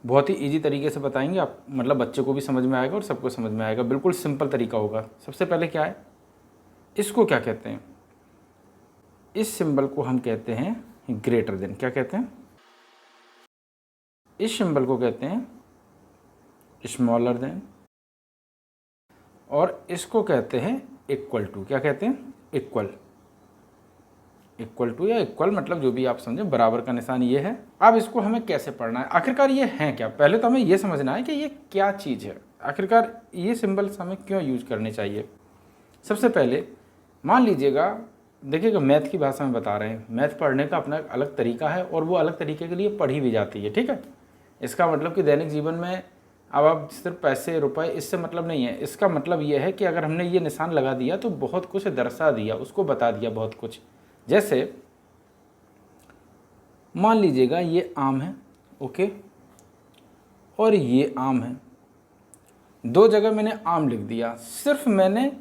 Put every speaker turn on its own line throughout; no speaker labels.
बहुत ही इजी तरीके से बताएंगे आप, मतलब बच्चे को भी समझ में आएगा और सबको समझ में आएगा, बिल्कुल सिंपल तरीका होगा। सबसे पहले क्या है, इसको क्या कहते हैं, इस सिंबल को हम कहते हैं ग्रेटर देन। क्या कहते हैं, इस सिंबल को कहते हैं स्मॉलर देन, और इसको कहते हैं इक्वल टू। क्या कहते हैं, इक्वल, इक्वल टू या इक्वल, मतलब जो भी आप समझे, बराबर का निशान ये है। अब इसको हमें कैसे पढ़ना है, आखिरकार ये है क्या, पहले तो हमें ये समझना है कि ये क्या चीज़ है, आखिरकार ये सिंबल्स हमें क्यों यूज करने चाहिए। सबसे पहले मान लीजिएगा, देखिएगा मैथ की भाषा में बता रहे हैं, मैथ पढ़ने का अपना अलग तरीका है और वो अलग तरीके के लिए पढ़ी भी जाती है, ठीक है। इसका मतलब कि दैनिक जीवन में अब आप सिर्फ पैसे रुपए इससे मतलब नहीं है, इसका मतलब ये है कि अगर हमने ये निशान लगा दिया तो बहुत कुछ दर्शा दिया, उसको बता दिया बहुत कुछ। जैसे मान लीजिएगा ये आम है, ओके, और ये आम है, दो जगह मैंने आम लिख दिया, सिर्फ मैंने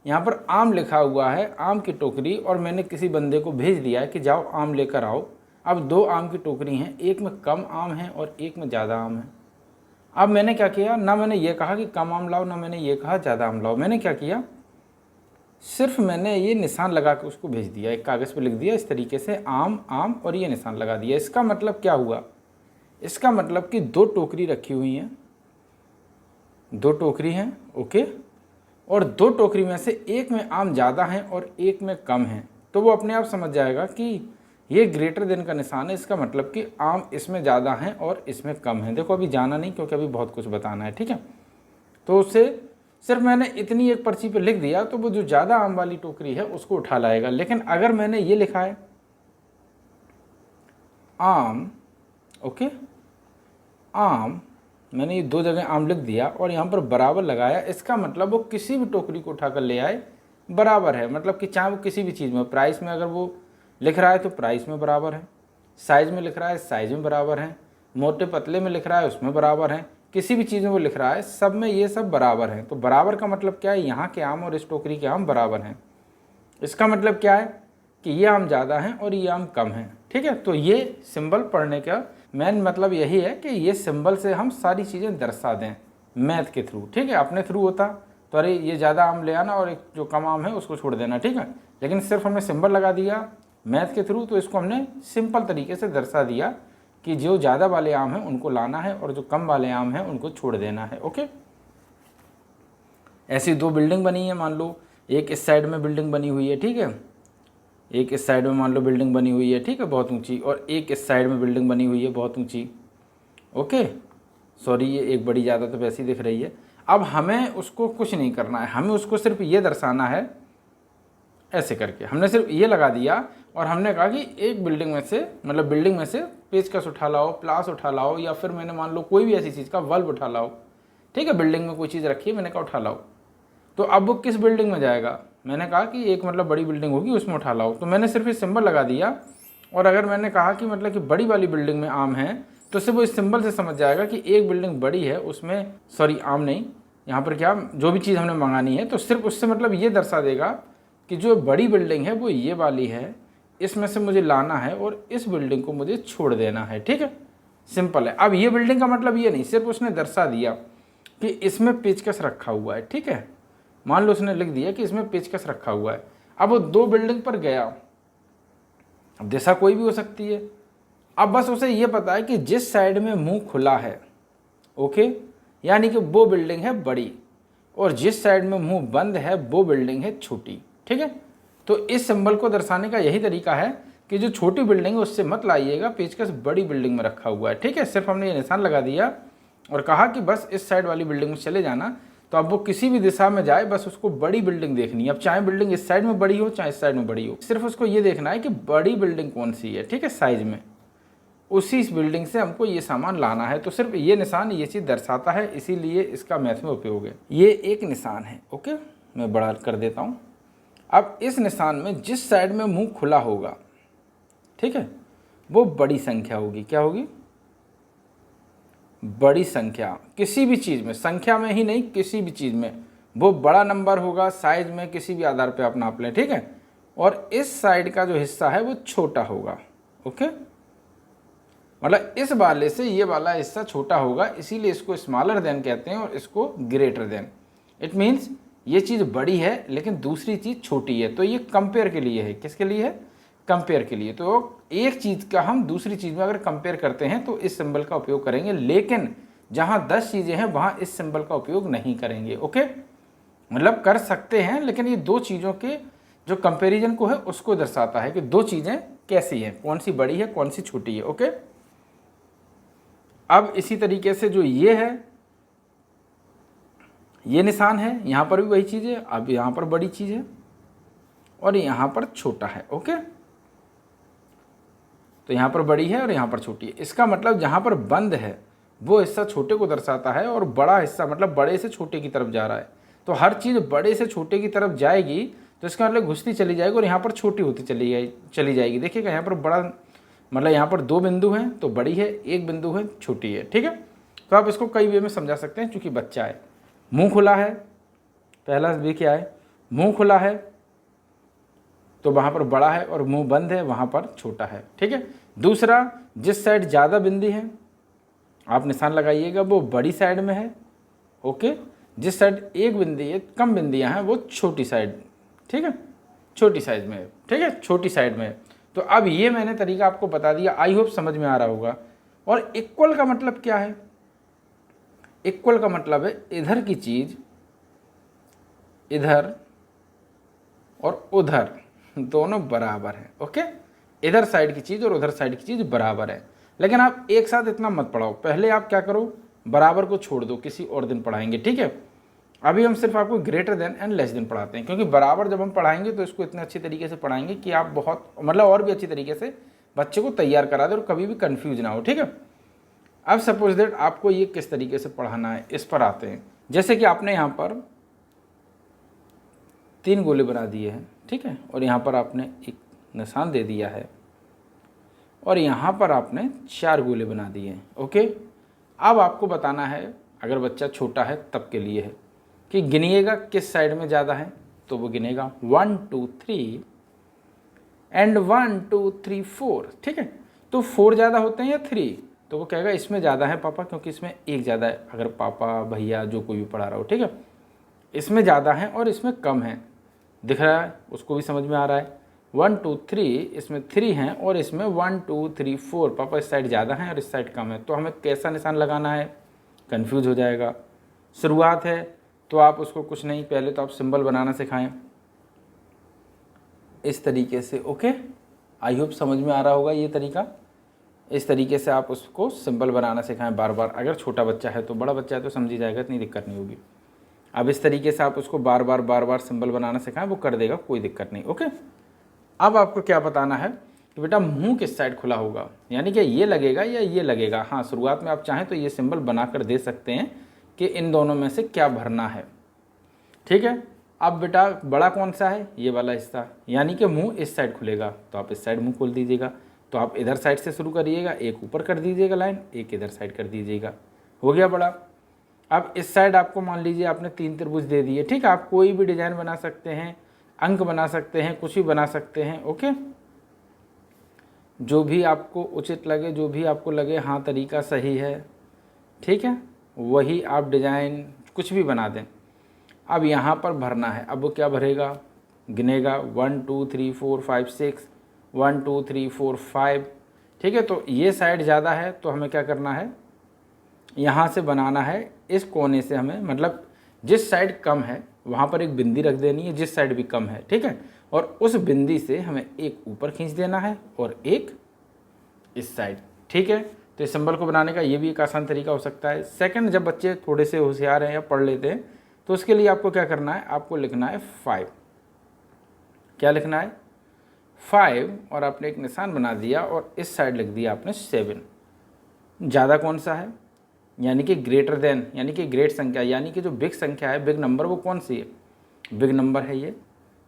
यहाँ पर आम लिखा हुआ है, आम की टोकरी, और मैंने किसी बंदे को भेज दिया है कि जाओ आम लेकर आओ। अब दो आम की टोकरी हैं, एक में कम आम है और एक में ज़्यादा आम है। अब मैंने क्या किया, ना मैंने ये कहा कि कम आम लाओ, ना मैंने ये कहा ज़्यादा आम लाओ, मैंने क्या किया, सिर्फ मैंने ये निशान लगा के उसको भेज दिया, एक कागज़ पे लिख दिया इस तरीके से आम आम, और ये निशान लगा दिया। इसका मतलब क्या हुआ, इसका मतलब कि दो टोकरी रखी हुई हैं, दो टोकरी हैं, ओके, और दो टोकरी में से एक में आम ज़्यादा हैं और एक में कम है, तो वो अपने आप समझ जाएगा कि ये ग्रेटर देन का निशान है, इसका मतलब कि आम इसमें ज़्यादा हैं और इसमें कम है। देखो अभी जाना नहीं क्योंकि अभी बहुत कुछ बताना है, ठीक है। तो उससे सिर्फ मैंने इतनी एक पर्ची पे लिख दिया तो वो जो ज़्यादा आम वाली टोकरी है उसको उठा लाएगा। लेकिन अगर मैंने ये लिखा है आम, ओके, आम, मैंने ये दो जगह आम लिख दिया और यहाँ पर बराबर लगाया, इसका मतलब वो किसी भी टोकरी को उठाकर ले आए बराबर है, मतलब कि चाहे वो किसी भी चीज़ में, प्राइस में अगर वो लिख रहा है तो प्राइस में बराबर है, साइज़ में लिख रहा है साइज़ में बराबर है, मोटे पतले में लिख रहा है उसमें बराबर है, किसी भी चीज़ में वो लिख रहा है सब में ये सब बराबर है। तो बराबर का मतलब क्या है, यहाँ के आम और इस टोकरी के आम बराबर हैं। इसका मतलब क्या है कि ये आम ज़्यादा हैं और ये आम कम हैं, ठीक है। तो ये सिंबल पढ़ने का मेन मतलब यही है कि ये सिंबल से हम सारी चीज़ें दर्शा दें मैथ के थ्रू, ठीक है। अपने थ्रू होता तो अरे ये ज़्यादा आम ले आना और एक जो कम आम है उसको छोड़ देना, ठीक है। लेकिन सिर्फ हमने सिंबल लगा दिया मैथ के थ्रू, तो इसको हमने सिंपल तरीके से दर्शा दिया कि जो ज़्यादा वाले आम हैं उनको लाना है और जो कम वाले आम हैं उनको छोड़ देना है, ओके। ऐसी दो बिल्डिंग बनी है, मान लो एक इस साइड में बिल्डिंग बनी हुई है, ठीक है, एक इस साइड में मान लो बिल्डिंग बनी हुई है, ठीक है, बहुत ऊंची, और एक इस साइड में बिल्डिंग बनी हुई है बहुत ऊंची, ओके। सॉरी ये एक बड़ी ज़्यादा तो वैसी दिख रही है। अब हमें उसको कुछ नहीं करना है, हमें उसको सिर्फ ये दर्शाना है, ऐसे करके हमने सिर्फ ये लगा दिया और हमने कहा कि एक बिल्डिंग में से, मतलब बिल्डिंग में से पेचकस उठा लाओ, प्लास उठा लाओ, या फिर मैंने मान लो कोई भी ऐसी चीज़ का बल्ब उठा लाओ, ठीक है, बिल्डिंग में कोई चीज़ रखी है, मैंने कहा उठा लाओ। तो अब वो किस बिल्डिंग में जाएगा, मैंने कहा कि एक मतलब बड़ी बिल्डिंग होगी उसमें उठा लाओ, तो मैंने सिर्फ इस सिंबल लगा दिया। और अगर मैंने कहा कि मतलब कि बड़ी वाली बिल्डिंग में आम है, तो सिर्फ वो इस सिंबल से समझ जाएगा कि एक बिल्डिंग बड़ी है उसमें, सॉरी आम नहीं, यहाँ पर क्या जो भी चीज़ हमने मंगानी है, तो सिर्फ उससे मतलब ये दर्शा देगा कि जो बड़ी बिल्डिंग है वो ये वाली है, इसमें से मुझे लाना है और इस बिल्डिंग को मुझे छोड़ देना है, ठीक है, सिंपल है। अब ये बिल्डिंग का मतलब ये नहीं, सिर्फ उसने दर्शा दिया कि इसमें पेचकस रखा हुआ है, ठीक है, मान लो उसने लिख दिया कि इसमें पेचकस रखा हुआ है। अब वो दो बिल्डिंग पर गया, अब दिशा कोई भी हो सकती है, अब बस उसे ये पता है कि जिस साइड में मुंह खुला है, ओके, यानी कि वो बिल्डिंग है बड़ी, और जिस साइड में मुंह बंद है वो बिल्डिंग है छोटी, ठीक है। तो इस सिंबल को दर्शाने का यही तरीका है कि जो छोटी बिल्डिंग है उससे मत लाइएगा, पेचकस बड़ी बिल्डिंग में रखा हुआ है, ठीक है। सिर्फ हमने ये निशान लगा दिया और कहा कि बस इस साइड वाली बिल्डिंग में चले जाना, तो अब वो किसी भी दिशा में जाए बस उसको बड़ी बिल्डिंग देखनी है। अब चाहे बिल्डिंग इस साइड में बड़ी हो चाहे इस साइड में बड़ी हो, सिर्फ उसको ये देखना है कि बड़ी बिल्डिंग कौन सी है, ठीक है, साइज में, उसी इस बिल्डिंग से हमको ये सामान लाना है। तो सिर्फ ये निशान ये चीज़ दर्शाता है, इसीलिए इसका मैथ में उपयोग है। ये एक निशान है, ओके, मैं बड़ा कर देता हूँ। अब इस निशान में जिस साइड में मुंह खुला होगा, ठीक है, वो बड़ी संख्या होगी। क्या होगी, बड़ी संख्या। किसी भी चीज़ में, संख्या में ही नहीं, किसी भी चीज़ में वो बड़ा नंबर होगा, साइज में किसी भी आधार पे आप नाप लें, ठीक है। और इस साइड का जो हिस्सा है वो छोटा होगा, ओके। मतलब इस वाले से ये वाला हिस्सा छोटा होगा, इसीलिए इसको स्मॉलर देन कहते हैं और इसको ग्रेटर देन। इट मीन्स ये चीज़ बड़ी है लेकिन दूसरी चीज़ छोटी है, तो ये कंपेयर के लिए है। किसके लिए है? कंपेयर के लिए। तो एक चीज़ का हम दूसरी चीज़ में अगर कंपेयर करते हैं तो इस सिंबल का उपयोग करेंगे, लेकिन जहाँ 10 चीज़ें हैं वहाँ इस सिंबल का उपयोग नहीं करेंगे। ओके, मतलब कर सकते हैं, लेकिन ये दो चीज़ों के जो कंपैरिजन को है उसको दर्शाता है कि दो चीज़ें कैसी हैं, कौन सी बड़ी है कौन सी छोटी है। ओके, अब इसी तरीके से जो ये है, ये निशान है, यहाँ पर भी वही चीज़ है। अब यहाँ पर बड़ी चीज़ है और यहाँ पर छोटा है। ओके, तो यहाँ पर बड़ी है और यहाँ पर छोटी है। इसका मतलब जहाँ पर बंद है वो हिस्सा छोटे को दर्शाता है और बड़ा हिस्सा मतलब बड़े से छोटे की तरफ जा रहा है। तो हर चीज़ बड़े से छोटे की तरफ जाएगी तो इसका मतलब घुसती चली जाएगी और यहाँ पर छोटी होती चली जाएगी। देखिएगा यहाँ पर बड़ा मतलब यहाँ पर 2 बिंदु हैं तो बड़ी है, 1 बिंदु है छोटी है। ठीक है, तो आप इसको कई वे में समझा सकते हैं। चूँकि बच्चा है, मुंह खुला है, पहला वे क्या है? मुंह खुला है तो वहाँ पर बड़ा है और मुंह बंद है वहाँ पर छोटा है। ठीक है, दूसरा, जिस साइड ज़्यादा बिंदी है आप निशान लगाइएगा वो बड़ी साइड में है। ओके, जिस साइड एक बिंदी है, कम बिंदियाँ हैं, वो छोटी साइड, ठीक है, छोटी साइज में है। ठीक है, छोटी साइड में है। तो अब ये मैंने तरीका आपको बता दिया, आई होप समझ में आ रहा होगा। और इक्वल का मतलब क्या है? इक्वल का मतलब है इधर की चीज़ इधर और उधर दोनों बराबर है। ओके, इधर साइड की चीज़ और उधर साइड की चीज़ बराबर है। लेकिन आप एक साथ इतना मत पढ़ाओ, पहले आप क्या करो, बराबर को छोड़ दो, किसी और दिन पढ़ाएंगे। ठीक है, अभी हम सिर्फ आपको greater than and less than पढ़ाते हैं, क्योंकि बराबर जब हम पढ़ाएंगे तो इसको इतने अच्छी तरीके से पढ़ाएंगे कि आप बहुत मतलब और भी अच्छी तरीके से बच्चे को तैयार करा दे और कभी भी कंफ्यूज ना हो। ठीक है, अब सपोज दैट आपको ये किस तरीके से पढ़ाना है, इस पर आते हैं। जैसे कि आपने यहाँ पर 3 गोले बना दिए हैं, ठीक है, और यहाँ पर आपने एक निशान दे दिया है और यहाँ पर आपने 4 गोले बना दिए हैं। ओके, अब आपको बताना है, अगर बच्चा छोटा है तब के लिए है कि गिनिएगा किस साइड में ज़्यादा है, तो वो गिनेगा 1 2 3 एंड 1 2 3 4। ठीक है, तो 4 ज़्यादा होते हैं या 3, तो वो कहेगा इसमें ज़्यादा है पापा, क्योंकि इसमें एक ज़्यादा है। अगर पापा भैया जो कोई भी पढ़ा रहा हो, ठीक है, इसमें ज़्यादा है और इसमें कम है, दिख रहा है, उसको भी समझ में आ रहा है। 1 2 3, इसमें 3 हैं और इसमें 1 2 3 4, पापा इस साइड ज़्यादा है और इस साइड कम है, तो हमें कैसा निशान लगाना है? कंफ्यूज हो जाएगा। शुरुआत है तो आप उसको कुछ नहीं, पहले तो आप सिंबल बनाना सिखाएं इस तरीके से। ओके, आई होप समझ में आ रहा होगा ये तरीका। इस तरीके से आप उसको सिंबल बनाना सिखाएं बार बार। अगर छोटा बच्चा है तो, बड़ा बच्चा है तो समझ ही जाएगा, इतनी दिक्कत नहीं होगी। अब इस तरीके से आप उसको बार बार सिंबल बनाना सिखाएं, वो कर देगा, कोई दिक्कत नहीं। ओके, अब आपको क्या बताना है कि बेटा मुंह किस साइड खुला होगा, यानी कि ये लगेगा या ये लगेगा। हाँ, शुरुआत में आप चाहें तो ये सिंबल बना कर दे सकते हैं कि इन दोनों में से क्या भरना है। ठीक है, अब बेटा बड़ा कौन सा है? ये वाला हिस्सा, यानी कि मुंह इस साइड खुलेगा, तो आप इस साइड मुंह खोल दीजिएगा। तो आप इधर साइड से शुरू करिएगा, एक ऊपर कर दीजिएगा लाइन, एक इधर साइड कर दीजिएगा, हो गया बड़ा। अब इस साइड आपको मान लीजिए आपने 3 त्रिभुज दे दिए। ठीक है, आप कोई भी डिजाइन बना सकते हैं, अंक बना सकते हैं, कुछ भी बना सकते हैं। ओके, जो भी आपको उचित लगे, जो भी आपको लगे हाँ तरीका सही है, ठीक है, वही आप डिजाइन कुछ भी बना दें। अब यहाँ पर भरना है, अब वो क्या भरेगा? गिनेगा 1 2 3 4 5 6, 1 2 3 4 5। ठीक है, तो ये साइड ज़्यादा है तो हमें क्या करना है? यहाँ से बनाना है, इस कोने से हमें, मतलब जिस साइड कम है वहाँ पर एक बिंदी रख देनी है, जिस साइड भी कम है। ठीक है, और उस बिंदी से हमें एक ऊपर खींच देना है और एक इस साइड। ठीक है, तो इस सिंबल को बनाने का ये भी एक आसान तरीका हो सकता है। सेकंड, जब बच्चे थोड़े से होशियार हैं या पढ़ लेते हैं तो उसके लिए आपको क्या करना है? आपको लिखना है 5। क्या लिखना है? 5, और आपने एक निशान बना दिया और इस साइड लिख दिया आपने 7। ज़्यादा कौन सा है? यानी कि ग्रेटर देन, यानी कि ग्रेट संख्या, यानी कि जो बिग संख्या है, बिग नंबर, वो कौन सी है? बिग नंबर है ये,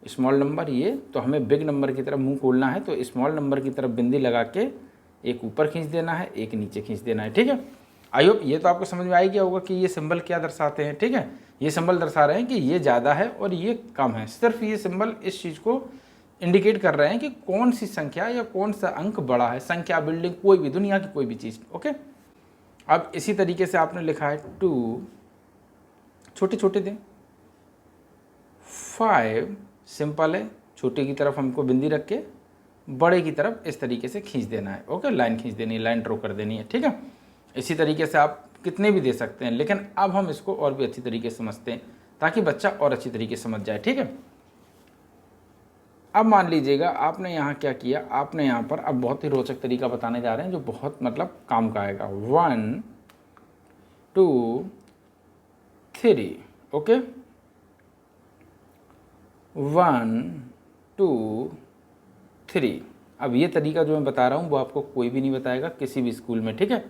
स्मॉल नंबर ये। तो हमें बिग नंबर की तरफ मुंह खोलना है, तो स्मॉल नंबर की तरफ बिंदी लगा के एक ऊपर खींच देना है, एक नीचे खींच देना है। ठीक है, आई होप ये तो आपको समझ में आ गया होगा कि ये सिंबल क्या दर्शाते हैं। ठीक है, ये सिंबल दर्शा रहे हैं कि ये ज़्यादा है और ये कम है। सिर्फ ये सिंबल इस चीज़ को इंडिकेट कर रहे हैं कि कौन सी संख्या या कौन सा अंक बड़ा है, संख्या, बिल्डिंग, कोई भी, दुनिया की कोई भी चीज़। ओके, अब इसी तरीके से आपने लिखा है 2, छोटे छोटे दें, 5 सिंपल है, छोटे की तरफ हमको बिंदी रख के बड़े की तरफ इस तरीके से खींच देना है। ओके, लाइन खींच देनी है, लाइन ड्रॉ कर देनी है। ठीक है, इसी तरीके से आप कितने भी दे सकते हैं, लेकिन अब हम इसको और भी अच्छी तरीके से समझते हैं ताकि बच्चा और अच्छी तरीके से समझ जाए। ठीक है, अब मान लीजिएगा आपने यहाँ क्या किया, आपने यहाँ पर अब बहुत ही रोचक तरीका बताने जा रहे हैं जो बहुत मतलब काम का आएगा। 1 2 3। ओके, 1 2 3। अब ये तरीका जो मैं बता रहा हूँ वो आपको कोई भी नहीं बताएगा किसी भी स्कूल में। ठीक है,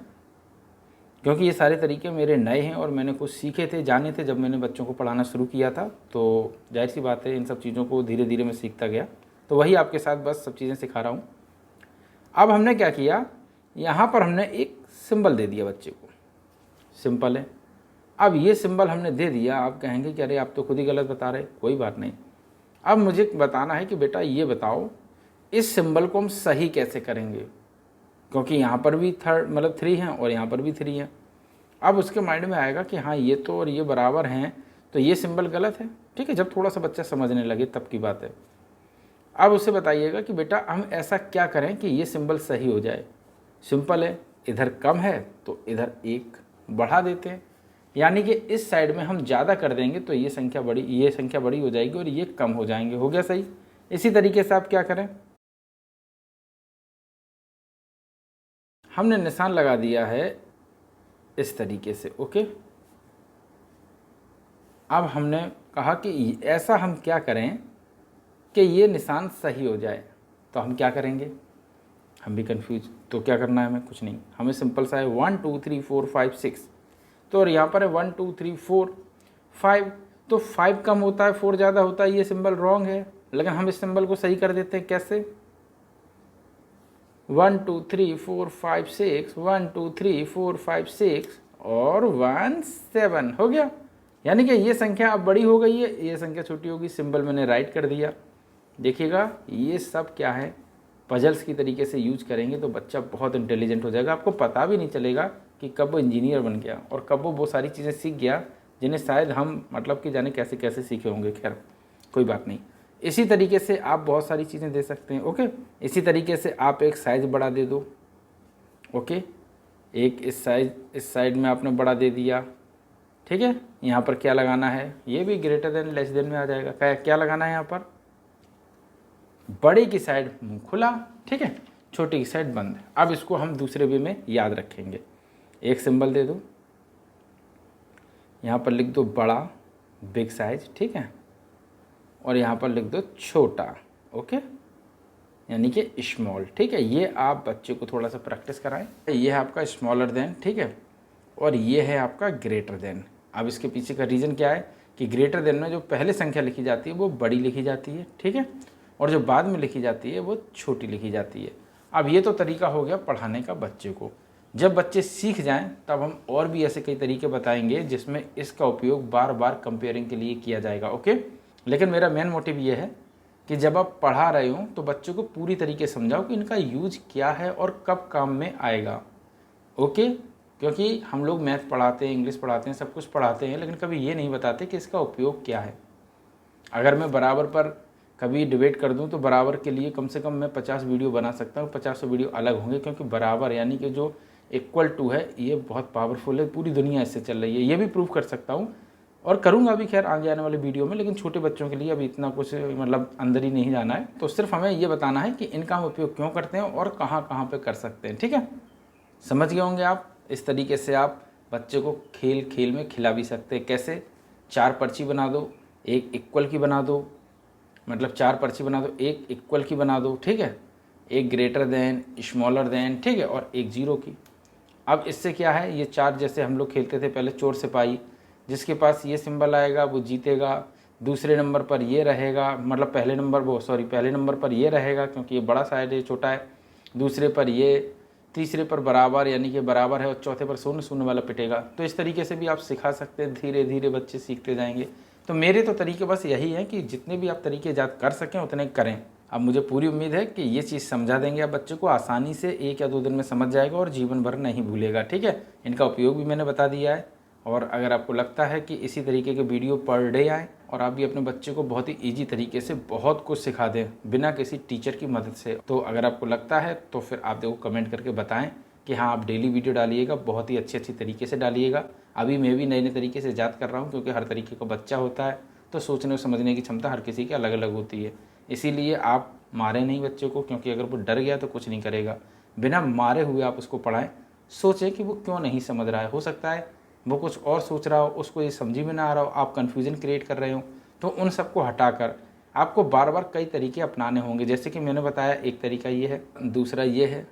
क्योंकि ये सारे तरीके मेरे नए हैं और मैंने कुछ सीखे थे, जाने थे जब मैंने बच्चों को पढ़ाना शुरू किया था, तो जाहिर सी बात है इन सब चीज़ों को धीरे धीरे मैं सीखता गया, तो वही आपके साथ बस सब चीज़ें सिखा रहा हूँ। अब हमने क्या किया, यहाँ पर हमने एक सिंबल दे दिया बच्चे को, सिंपल है। अब ये सिंबल हमने दे दिया, आप कहेंगे कि अरे आप तो खुद ही गलत बता रहे, कोई बात नहीं। अब मुझे बताना है कि बेटा ये बताओ इस सिंबल को हम सही कैसे करेंगे, क्योंकि यहाँ पर भी मतलब 3 हैं और यहाँ पर भी 3 हैं। अब उसके माइंड में आएगा कि हाँ ये तो और ये बराबर हैं, तो ये सिंबल गलत है। ठीक है, जब थोड़ा सा बच्चा समझने लगे तब की बात है। अब उसे बताइएगा कि बेटा हम ऐसा क्या करें कि ये सिंबल सही हो जाए। सिंपल है, इधर कम है तो इधर 1 बढ़ा देते हैं, यानी कि इस साइड में हम ज़्यादा कर देंगे तो ये संख्या बड़ी हो जाएगी और ये कम हो जाएंगे। हो गया सही। इसी तरीके से आप क्या करें, हमने निशान लगा दिया है इस तरीके से। ओके, अब हमने कहा कि ऐसा हम क्या करें कि ये निशान सही हो जाए, तो हम क्या करेंगे, हम भी कंफ्यूज। तो क्या करना है, हमें कुछ नहीं, हमें सिंपल सा है 1 2 3 4 5 6। तो और यहाँ पर है 1 2 3 4 5, तो 5 कम होता है 4 ज़्यादा होता है, ये सिंबल रॉन्ग है, लेकिन हम इस सिंबल को सही कर देते हैं। कैसे, 1 2 3 4 5 6, 1 2 3 4 5 6 और 1 7 हो गया। यानी कि ये संख्या अब बड़ी हो गई है, ये संख्या छोटी होगी, सिंबल मैंने राइट कर दिया। देखिएगा ये सब क्या है, पजल्स की तरीके से यूज करेंगे तो बच्चा बहुत इंटेलिजेंट हो जाएगा। आपको पता भी नहीं चलेगा कि कब वो इंजीनियर बन गया और कब वो सारी चीज़ें सीख गया जिन्हें शायद हम मतलब कि जाने कैसे कैसे सीखे होंगे। खैर कोई बात नहीं, इसी तरीके से आप बहुत सारी चीज़ें दे सकते हैं। ओके, इसी तरीके से आप एक साइज़ बड़ा दे दो। ओके, एक इस साइड में आपने बड़ा दे दिया। ठीक है, यहाँ पर क्या लगाना है, ये भी ग्रेटर देन लेस देन में आ जाएगा। क्या लगाना है यहाँ पर, बड़े की साइड मुंह खुला, ठीक है, छोटी की साइड बंद। अब इसको हम दूसरे वे में याद रखेंगे। एक सिंबल दे दो, यहाँ पर लिख दो बड़ा, बिग साइज, ठीक है, और यहाँ पर लिख दो छोटा। ओके, यानी कि स्मॉल। ठीक है, ये आप बच्चे को थोड़ा सा प्रैक्टिस कराएं। ये है आपका स्मॉलर देन, ठीक है, और ये है आपका ग्रेटर देन। अब इसके पीछे का रीज़न क्या है कि ग्रेटर देन में जो पहले संख्या लिखी जाती है वो बड़ी लिखी जाती है, ठीक है, और जो बाद में लिखी जाती है वो छोटी लिखी जाती है। अब ये तो तरीका हो गया पढ़ाने का बच्चे को। जब बच्चे सीख जाएं तब हम और भी ऐसे कई तरीके बताएंगे जिसमें इसका उपयोग बार बार कंपेयरिंग के लिए किया जाएगा। ओके, लेकिन मेरा मेन मोटिव ये है कि जब आप पढ़ा रहे हो तो बच्चों को पूरी तरीके से समझाओ कि इनका यूज क्या है और कब काम में आएगा। ओके, क्योंकि हम लोग मैथ पढ़ाते हैं, इंग्लिश पढ़ाते हैं, सब कुछ पढ़ाते हैं, लेकिन कभी ये नहीं बताते कि इसका उपयोग क्या है। अगर मैं बराबर पर कभी डिबेट कर दूं तो बराबर के लिए कम से कम मैं 50 वीडियो बना सकता हूँ। 50 वीडियो अलग होंगे, क्योंकि बराबर यानी कि जो इक्वल टू है ये बहुत पावरफुल है, पूरी दुनिया इससे चल रही है। ये भी प्रूव कर सकता हूँ और करूँगा भी खैर आगे आने वाले वीडियो में, लेकिन छोटे बच्चों के लिए अभी इतना कुछ मतलब अंदर ही नहीं जाना है। तो सिर्फ हमें ये बताना है कि इनका हम उपयोग क्यों करते हैं और कहाँ कहाँ पर कर सकते हैं। ठीक है, समझ गए होंगे आप। इस तरीके से आप बच्चे को खेल खेल में खिला भी सकते हैं। कैसे, 4 पर्ची बना दो, एक इक्वल की बना दो, मतलब 4 पर्ची बना दो, एक इक्वल की बना दो, ठीक है, एक ग्रेटर देन, स्मॉलर देन, ठीक है, और एक जीरो की। अब इससे क्या है, ये 4 जैसे हम लोग खेलते थे पहले चोर सिपाही, जिसके पास ये सिंबल आएगा वो जीतेगा, दूसरे नंबर पर ये रहेगा, मतलब पहले नंबर पर ये रहेगा क्योंकि ये बड़ा साइड है, छोटा है, दूसरे पर ये, तीसरे पर बराबर यानी कि बराबर है, और चौथे पर शून्य शून्य वाला पिटेगा। तो इस तरीके से भी आप सिखा सकते हैं, धीरे धीरे बच्चे सीखते जाएंगे। तो मेरे तो तरीके बस यही है कि जितने भी आप तरीके याद कर सकें उतने करें। अब मुझे पूरी उम्मीद है कि ये चीज़ समझा देंगे आप बच्चे को, आसानी से 1 या 2 दिन में समझ जाएगा और जीवन भर नहीं भूलेगा। ठीक है, इनका उपयोग भी मैंने बता दिया है। और अगर आपको लगता है कि इसी तरीके के वीडियो पर डे आए और आप भी अपने बच्चे को बहुत ही ईजी तरीके से बहुत कुछ सिखा दें बिना किसी टीचर की मदद से, तो अगर आपको लगता है तो फिर आप देखो कमेंट करके बताएं कि हाँ आप डेली वीडियो डालिएगा, बहुत ही अच्छी तरीके से डालिएगा। अभी मैं भी नए तरीके से याद कर रहा हूँ, क्योंकि हर तरीके का बच्चा होता है, तो सोचने और समझने की क्षमता हर किसी की अलग अलग होती है। इसीलिए आप मारे नहीं बच्चे को, क्योंकि अगर वो डर गया तो कुछ नहीं करेगा। बिना मारे हुए आप उसको पढ़ाएं, सोचें कि वो क्यों नहीं समझ रहा है। हो सकता है वो कुछ और सोच रहा हो, उसको ये समझ में ना आ रहा हो, आप कन्फ्यूज़न क्रिएट कर रहे हो। तो उन सबको हटाकर आपको बार बार कई तरीके अपनाने होंगे। जैसे कि मैंने बताया, एक तरीका ये है, दूसरा ये है,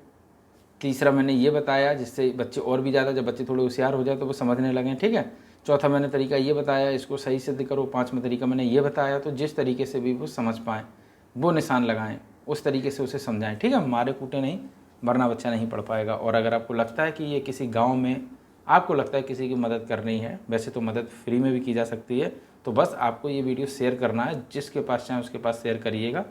तीसरा मैंने ये बताया जिससे बच्चे और भी ज़्यादा, जब बच्चे थोड़े होशियार हो जाए तो वो समझने लगें। ठीक है, चौथा मैंने तरीका ये बताया, इसको सही सिद्ध करो। पाँचवा तरीका मैंने ये बताया। तो जिस तरीके से भी वो समझ पाएँ वो निशान लगाएं, उस तरीके से उसे समझाएं। ठीक है, मारे कूटे नहीं, वरना बच्चा नहीं पढ़ पाएगा। और अगर आपको लगता है कि ये किसी गांव में आपको लगता है किसी की मदद करनी है, वैसे तो मदद फ्री में भी की जा सकती है, तो बस आपको ये वीडियो शेयर करना है, जिसके पास चाहे उसके पास शेयर करिएगा।